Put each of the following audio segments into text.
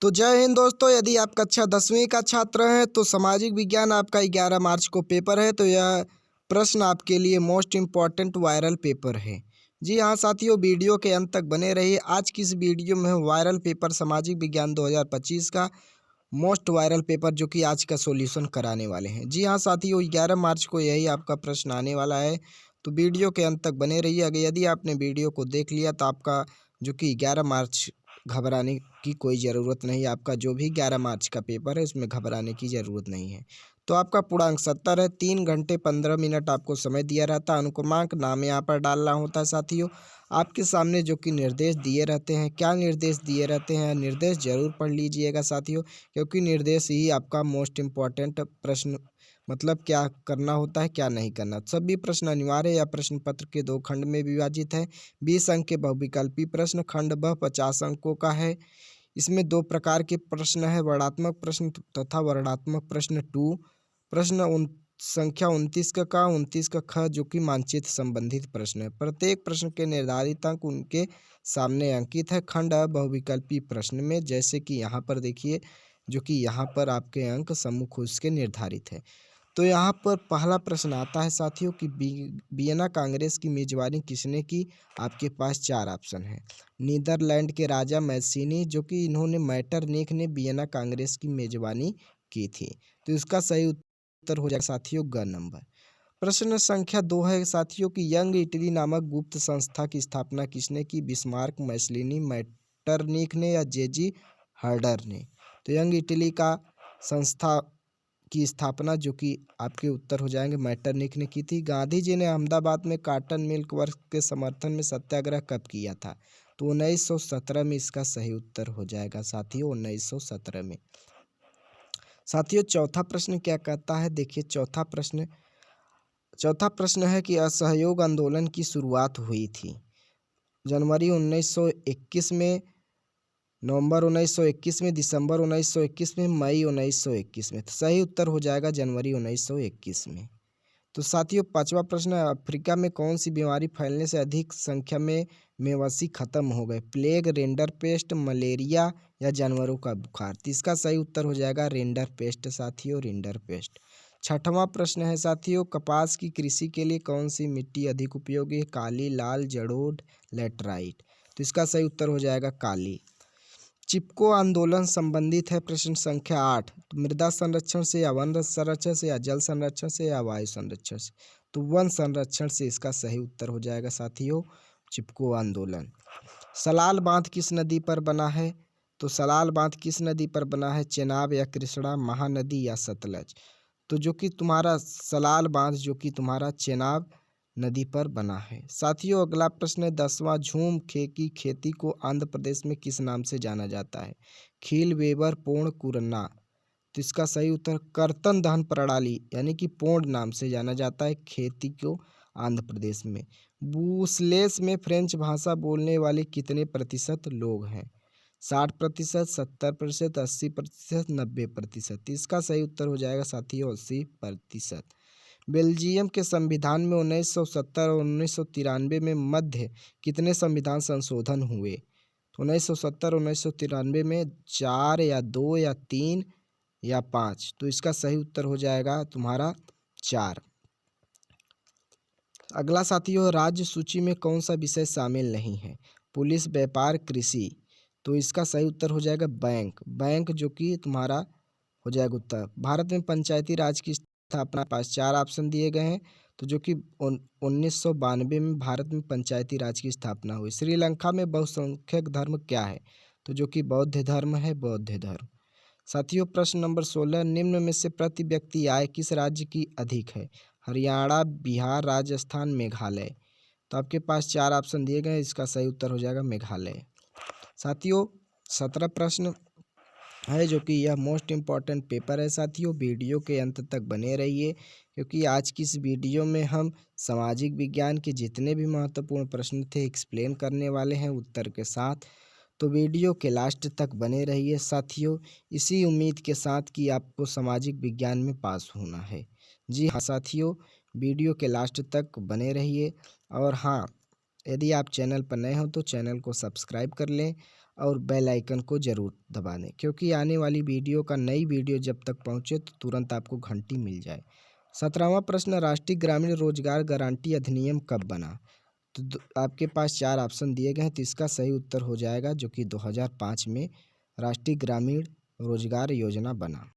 तो जय हिंद दोस्तों, यदि आप कक्षा 10वीं का छात्र हैं तो सामाजिक विज्ञान आपका 11 मार्च को पेपर है। तो यह प्रश्न आपके लिए मोस्ट इम्पॉर्टेंट वायरल पेपर है। जी हाँ साथियों, वीडियो के अंत तक बने रहिए। आज की इस वीडियो में हम वायरल पेपर सामाजिक विज्ञान 2025 का मोस्ट वायरल पेपर जो कि आज का सॉल्यूशन कराने वाले हैं। जी हाँ साथियों, 11 मार्च को यही आपका प्रश्न आने वाला है। तो वीडियो के अंत तक बने रहिए। अगर यदि आपने वीडियो को देख लिया तो आपका जो कि 11 मार्च घबराने की कोई ज़रूरत नहीं। आपका जो भी 11 मार्च का पेपर है उसमें घबराने की ज़रूरत नहीं है। तो आपका पूर्णांक 70 है। 3 घंटे 15 मिनट आपको समय दिया रहता है। अनुक्रमांक नाम यहाँ पर डालना होता है साथियों। आपके सामने जो कि निर्देश दिए रहते हैं, क्या निर्देश दिए रहते हैं, निर्देश ज़रूर पढ़ लीजिएगा साथियों, क्योंकि निर्देश ही आपका मोस्ट इम्पॉर्टेंट प्रश्न मतलब क्या करना होता है क्या नहीं करना। सभी प्रश्न अनिवार्य या प्रश्न पत्र के 2 खंड में विभाजित है। 20 अंक के बहुविकल्पी प्रश्न, खंड ब 50 अंकों का है। इसमें 2 प्रकार के प्रश्न है, वर्णात्मक प्रश्न तथा वर्णात्मक प्रश्न 2। प्रश्न संख्या 29 का 29 का ख जो कि मानचित्र संबंधित प्रश्न है। प्रत्येक प्रश्न के निर्धारित अंक उनके सामने अंकित है। खंड अ बहुविकल्पी प्रश्न में जैसे कि यहाँ पर देखिए, जो कि यहाँ पर आपके अंक सम्मुख उसके निर्धारित है। तो यहाँ पर पहला प्रश्न आता है साथियों कि वियना कांग्रेस की मेजबानी किसने की। आपके पास 4 ऑप्शन है। नीदरलैंड के राजा मैसिनी, जो कि इन्होंने मैटरनिख ने वियना कांग्रेस की मेजबानी की थी। तो इसका सही उत्तर हो जाएगा साथियों ग नंबर। प्रश्न संख्या 2 है साथियों कि यंग इटली नामक गुप्त संस्था की स्थापना किसने की। बिस्मार्क, मैसलिनी, मैटरनिख ने या जेजी हर्डर ने। तो यंग इटली का संस्था की स्थापना जो कि आपके उत्तर हो जाएंगे मैटरनिख ने की थी। गांधी जी ने अहमदाबाद में कॉटन मिल्क वर्क के समर्थन में सत्याग्रह कब किया था। तो 1917 में इसका सही उत्तर हो जाएगा साथियों 1917 में। साथियों चौथा प्रश्न क्या कहता है, देखिए चौथा प्रश्न है कि असहयोग आंदोलन की शुरुआत हुई थी जनवरी 1921 में, नवंबर 1921 में, दिसंबर 1921 में, मई 1921 में। तो सही उत्तर हो जाएगा जनवरी 1921 में। तो साथियों पांचवा प्रश्न है, अफ्रीका में कौन सी बीमारी फैलने से अधिक संख्या में मवेशी खत्म हो गए। प्लेग, रेंडर पेस्ट, मलेरिया या जानवरों का बुखार। तो इसका सही उत्तर हो जाएगा रेंडर पेस्ट साथियों, रेंडर पेस्ट। छठवां प्रश्न है साथियों, कपास की कृषि के लिए कौन सी मिट्टी अधिक उपयोगी है। काली, लाल, जलोढ़, लैटराइट। तो इसका सही उत्तर हो जाएगा काली। चिपको आंदोलन संबंधित है प्रश्न संख्या 8। तो मृदा संरक्षण से या वन संरक्षण से या जल संरक्षण से या वायु संरक्षण से। तो वन संरक्षण से इसका सही उत्तर हो जाएगा साथियों चिपको आंदोलन। सलाल बांध किस नदी पर बना है। तो सलाल बांध किस नदी पर बना है। चेनाब या कृष्णा, महानदी या सतलज। तो जो कि तुम्हारा सलाल बांध जो कि तुम्हारा चेनाब नदी पर बना है। साथियों अगला प्रश्न है 10वां, झूम की खेती को आंध्र प्रदेश में किस नाम से जाना जाता है। खील, वेबर, पोंड, कुरन्ना। तो इसका सही उत्तर कर्तन दहन प्रणाली यानी कि पोंड नाम से जाना जाता है खेती को आंध्र प्रदेश में। बूसलेस में फ्रेंच भाषा बोलने वाले कितने प्रतिशत लोग हैं। 60%, 70%, 80%, 90%। इसका सही उत्तर हो जाएगा साथियों 80%। बेल्जियम के संविधान में 1970 और 1993 में मध्य कितने संविधान संशोधन हुए। तो 1970 और 1993 में 4 या 2 या 3 या 5। तो इसका सही उत्तर हो जाएगा तुम्हारा 4। अगला साथियों, राज्य सूची में कौन सा विषय शामिल नहीं है। पुलिस, व्यापार, कृषि। तो इसका सही उत्तर हो जाएगा बैंक जो कि तुम्हारा हो जाएगा उत्तर। भारत में पंचायती राज की स्थापना पास 4 ऑप्शन दिए गए हैं। तो जो कि 1992 में भारत में पंचायती राज की स्थापना हुई। श्रीलंका में बहुसंख्यक धर्म क्या है। तो जो कि बौद्ध धर्म है, बौद्ध धर्म। साथियों प्रश्न नंबर 16, निम्न में से प्रति व्यक्ति आय किस राज्य की अधिक है। हरियाणा, बिहार, राजस्थान, मेघालय। तो आपके पास 4 ऑप्शन दिए गए, इसका सही उत्तर हो जाएगा मेघालय। साथियों 17 प्रश्न है जो कि यह मोस्ट इम्पॉर्टेंट पेपर है साथियों। वीडियो के अंत तक बने रहिए क्योंकि आज की इस वीडियो में हम सामाजिक विज्ञान के जितने भी महत्वपूर्ण प्रश्न थे एक्सप्लेन करने वाले हैं उत्तर के साथ। तो वीडियो के लास्ट तक बने रहिए साथियों, इसी उम्मीद के साथ कि आपको सामाजिक विज्ञान में पास होना है। जी हाँ साथियों, वीडियो के लास्ट तक बने रहिए। और हाँ, यदि आप चैनल पर नए हो तो चैनल को सब्सक्राइब कर लें और बेल आइकन को ज़रूर दबा दें, क्योंकि आने वाली वीडियो का नई वीडियो जब तक पहुंचे तो तुरंत आपको घंटी मिल जाए। 17वां प्रश्न, राष्ट्रीय ग्रामीण रोजगार गारंटी अधिनियम कब बना? तो आपके पास 4 ऑप्शन दिए गए हैं, तो इसका सही उत्तर हो जाएगा जो कि 2005 में राष्ट्रीय ग्रामीण रोजगार योजना बना।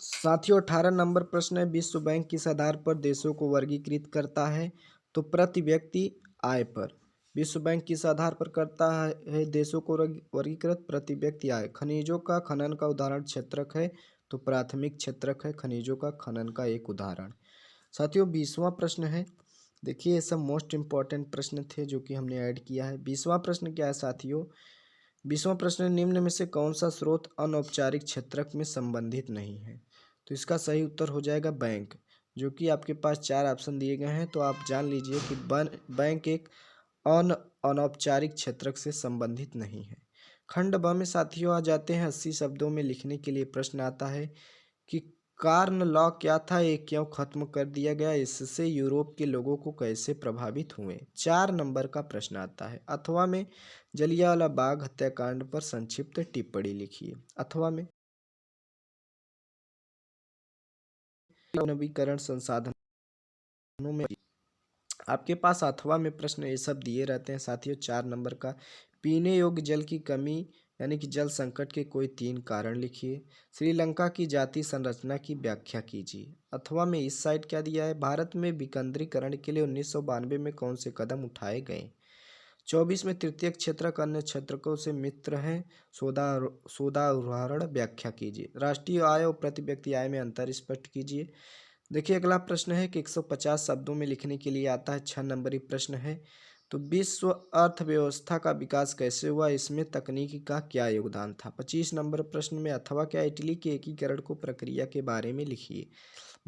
साथियों 18 नंबर प्रश्न है, विश्व बैंक किस आधार पर देशों को वर्गीकृत करता है? तो प्रति व्यक्ति आय पर। विश्व बैंक किस आधार पर करता है देशों को वर्गीकृत? प्रति व्यक्ति आय। खनिजों का खनन का उदाहरण क्षेत्रक है, तो प्राथमिक क्षेत्रक है खनिजों का खनन का एक उदाहरण। साथियों 20वां प्रश्न है, देखिए ये सब मोस्ट इम्पॉर्टेंट प्रश्न थे जो कि हमने ऐड किया है। 20वां प्रश्न क्या है साथियों? 20वां प्रश्न, निम्न में से कौन सा स्रोत अनौपचारिक क्षेत्रक में संबंधित नहीं है? तो इसका सही उत्तर हो जाएगा बैंक, जो कि आपके पास 4 ऑप्शन दिए गए हैं, तो आप जान लीजिए कि बैंक एक अनौपचारिक क्षेत्रक से संबंधित नहीं है। खंड ब में साथियों आ जाते हैं 80 शब्दों में लिखने के लिए प्रश्न आता है कि कार्न लॉ क्या था, ये क्यों खत्म कर दिया गया, इससे यूरोप के लोगों को कैसे प्रभावित हुए? 4 नंबर का प्रश्न आता है। अथवा में जलियांवाला बाग हत्याकांड पर संक्षिप्त टिप्पणी लिखिए। अथवा में नवीकरण संसाधनों में आपके पास अथवा में प्रश्न ये सब दिए रहते हैं साथियों। 4 नंबर का, पीने योग्य जल की कमी यानी कि जल संकट के कोई 3 कारण लिखिए। श्रीलंका की जाति संरचना की व्याख्या कीजिए। अथवा में इस साइड क्या दिया है, भारत में विकेंद्रीकरण के लिए 1992 में कौन से कदम उठाए गए? 24 में तृतीय क्षेत्रक अन्य क्षेत्रकों से मित्र हैं, सोदाहरण व्याख्या कीजिए। राष्ट्रीय आय और प्रति व्यक्ति आय में अंतर स्पष्ट कीजिए। देखिए अगला प्रश्न है कि 150 शब्दों में लिखने के लिए आता है। 6 नंबरी प्रश्न है, तो विश्व अर्थव्यवस्था का विकास कैसे हुआ, इसमें तकनीकी का क्या योगदान था? 25 नंबर प्रश्न में अथवा क्या इटली के एकीकरण को प्रक्रिया के बारे में लिखिए।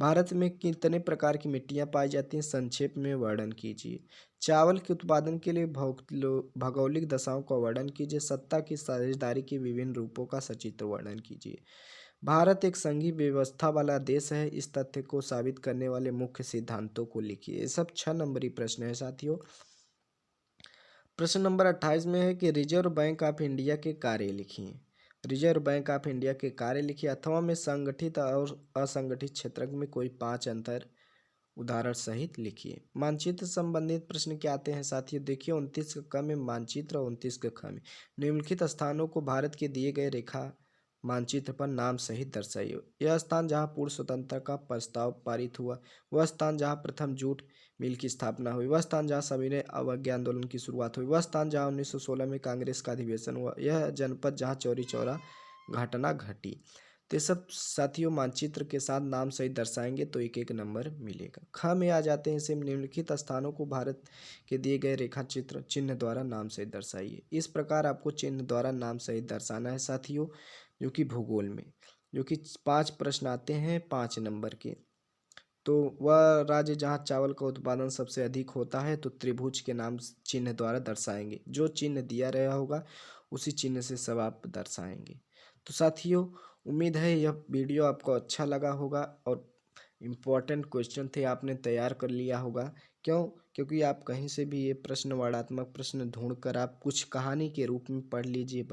भारत में कितने प्रकार की मिट्टियाँ पाई जाती हैं, संक्षेप में वर्णन कीजिए। चावल के उत्पादन के लिए भौगोलिक दशाओं का वर्णन कीजिए। सत्ता की साझेदारी के विभिन्न रूपों का सचित्र वर्णन कीजिए। भारत एक संघीय व्यवस्था वाला देश है, इस तथ्य को साबित करने वाले मुख्य सिद्धांतों को लिखिए। ये सब 6 नंबरी प्रश्न है साथियों। प्रश्न नंबर 28 में है कि रिजर्व बैंक ऑफ इंडिया के कार्य लिखिए। रिजर्व बैंक ऑफ इंडिया के कार्य लिखिए। अथवा में संगठित और असंगठित क्षेत्र में कोई 5 अंतर उदाहरण सहित लिखिए। मानचित्र संबंधित प्रश्न क्या आते हैं साथियों? देखिए 29 का क में मानचित्र और 29 का ख में निम्नलिखित स्थानों को भारत के दिए गए रेखा मानचित्र पर नाम सहित दर्शाइए। यह स्थान जहां पूर्ण स्वतंत्रता का प्रस्ताव पारित हुआ, वह स्थान जहां प्रथम जूट मिल की स्थापना हुई, वह स्थान जहां सविनय अवज्ञा आंदोलन की शुरुआत हुई, वह स्थान जहां 1916 में कांग्रेस का अधिवेशन हुआ, यह जनपद जहां चौरी चौरा घटना घटी। तो सब साथियों मानचित्र के साथ नाम सहित दर्शाएंगे तो एक एक नंबर मिलेगा। ख में आ जाते हैं इसे, निम्नलिखित स्थानों को भारत के दिए गए रेखा चित्र चिन्ह द्वारा नाम सहित दर्शाइए। इस प्रकार आपको चिन्ह द्वारा नाम सहित दर्शाना है साथियों, जो कि भूगोल में, जो कि 5 प्रश्न आते हैं 5 नंबर के। तो वह राज्य जहाँ चावल का उत्पादन सबसे अधिक होता है, तो त्रिभुज के नाम चिन्ह द्वारा दर्शाएंगे। जो चिन्ह दिया रहा होगा उसी चिन्ह से सब आप दर्शाएंगे। तो साथियों उम्मीद है यह वीडियो आपको अच्छा लगा होगा और इम्पॉर्टेंट क्वेश्चन थे आपने तैयार कर लिया होगा। क्यों? क्योंकि आप कहीं से भी ये प्रश्न वर्णात्मक प्रश्न ढूंढ कर आप कुछ कहानी के रूप में पढ़ लीजिए।